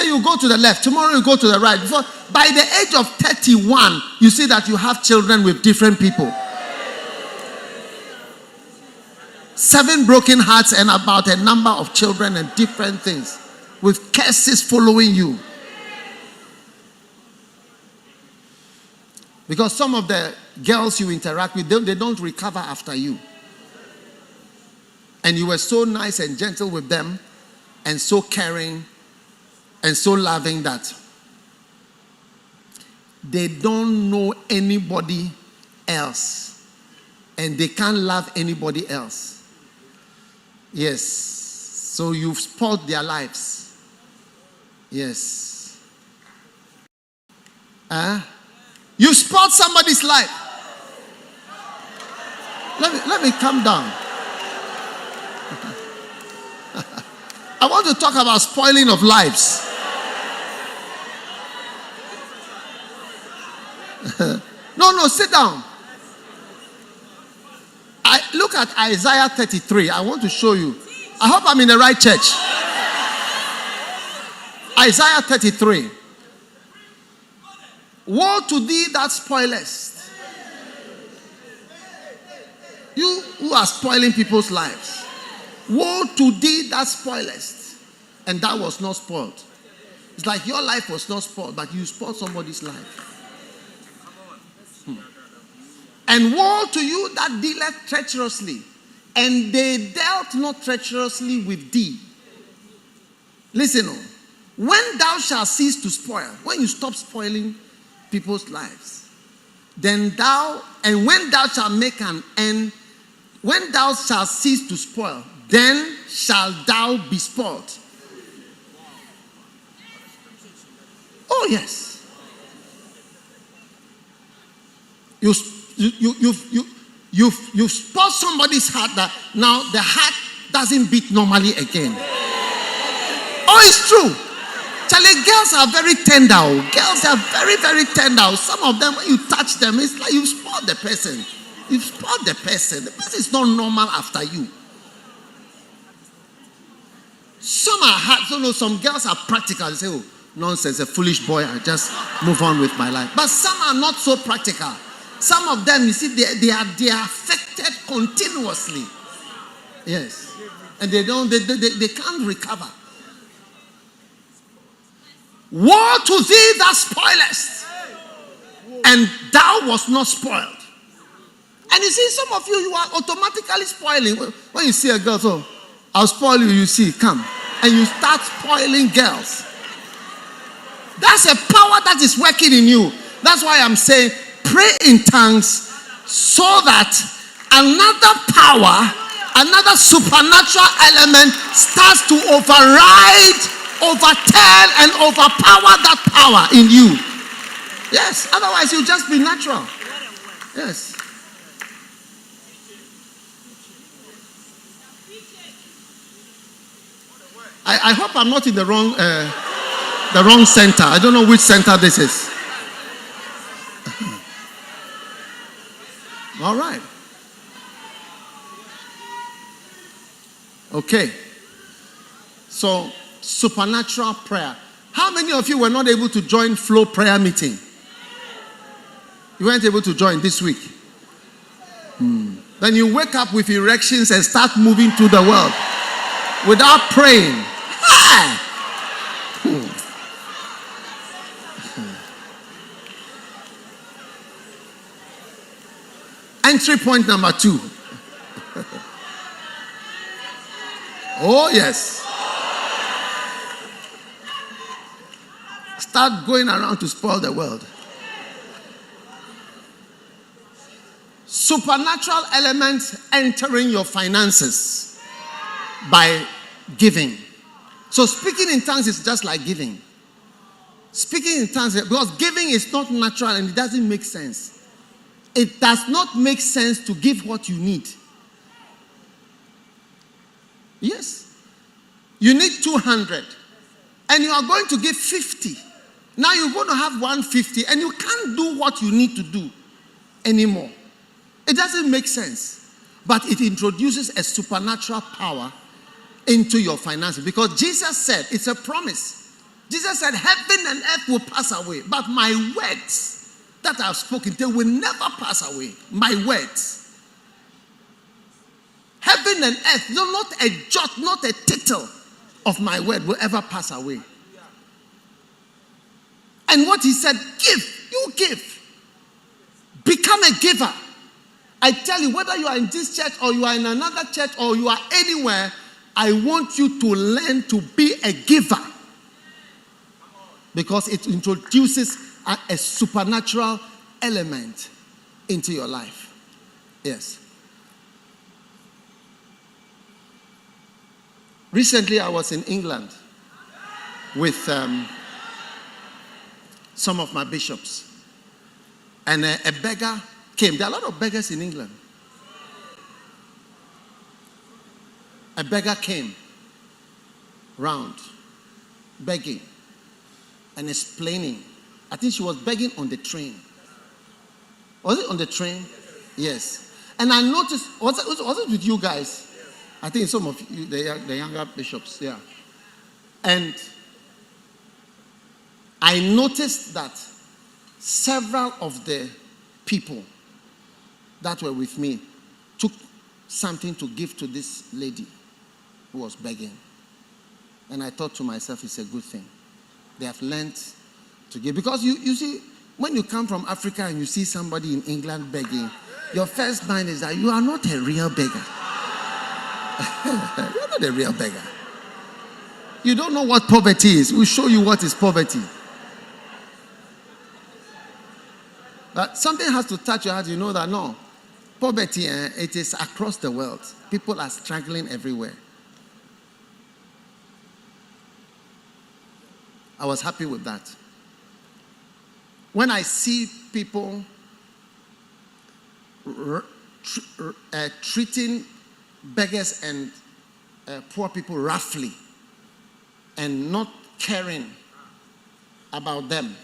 you go to the left, tomorrow you go to the right. By the age of 31, you see that you have children with different people. 7 broken hearts and about a number of children and different things, with curses following you. Because some of the girls you interact with, they don't recover after you. And you were so nice and gentle with them, and so caring, and so loving that they don't know anybody else. And they can't love anybody else. Yes. So you've spoiled their lives. Yes. You spoiled somebody's life. Let me calm down. I want to talk about spoiling of lives. No, sit down. Look at Isaiah 33. I want to show you. I hope I'm in the right church. Isaiah 33. Woe to thee that spoilest. You who are spoiling people's lives. Woe to thee that spoilest, and that was not spoiled. It's like your life was not spoiled, but you spoiled somebody's life. And woe to you that dealeth treacherously, and they dealt not treacherously with thee. Listen, when thou shalt cease to spoil, when you stop spoiling people's lives, then when thou shalt make an end, when thou shalt cease to spoil, then shalt thou be spoiled. Oh yes. You've spoiled somebody's heart that now the heart doesn't beat normally again. Oh, it's true. Charlie, girls are very tender. Girls are very, very tender. Some of them, when you touch them, it's like you've spoiled the person. You've spoiled the person. The person is not normal after you. Some are hard. So some girls are practical. They say, oh, nonsense, a foolish boy. I just move on with my life. But some are not so practical. Some of them, you see, they are affected continuously. Yes. And they can't recover. Woe to thee that spoilest, and thou was not spoiled. And you see, some of you are automatically spoiling. When you see a girl, so I'll spoil you, you see, come. And you start spoiling girls. That's a power that is working in you. That's why I'm saying, pray in tongues so that another power, another supernatural element starts to override, overturn, and overpower that power in you. Yes, otherwise you'll just be natural. Yes. I hope I'm not in the wrong center. I don't know which center this is. All right. Okay. So, supernatural prayer. How many of you were not able to join Flow prayer meeting? You weren't able to join this week. Then you wake up with erections and start moving through the world without praying. Entry point number 2. Oh, yes. Start going around to spoil the world. Supernatural elements entering your finances by giving. So speaking in tongues is just like giving. Speaking in tongues, because giving is not natural and it doesn't make sense. It does not make sense to give what you need. Yes. You need 200 and you are going to give 50. Now you're going to have 150 and you can't do what you need to do anymore. It doesn't make sense. But it introduces a supernatural power into your finances. Because Jesus said, it's a promise. Jesus said, heaven and earth will pass away, but my words that I've spoken, they will never pass away. My words. Heaven and earth, no, not a jot, not a tittle of my word will ever pass away. And what he said, give, you give. Become a giver. I tell you, whether you are in this church or you are in another church or you are anywhere, I want you to learn to be a giver. Because it introduces a supernatural element into your life. Yes. Recently, I was in England with some of my bishops. And a beggar came. There are a lot of beggars in England. A beggar came round, begging and explaining. I think she was begging on the train. Was it on the train? Yes. And I noticed, was it with you guys? I think some of you, the younger bishops, yeah. And I noticed that several of the people that were with me took something to give to this lady who was begging. And I thought to myself, it's a good thing. They have learned to give. Because you see, when you come from Africa and you see somebody in England begging, your first mind is that you are not a real beggar. You're not a real beggar. You don't know what poverty is. We'll show you what is poverty. But something has to touch your heart. You know that no. Poverty, it is across the world. People are struggling everywhere. I was happy with that. When I see people treating beggars and poor people roughly and not caring about them,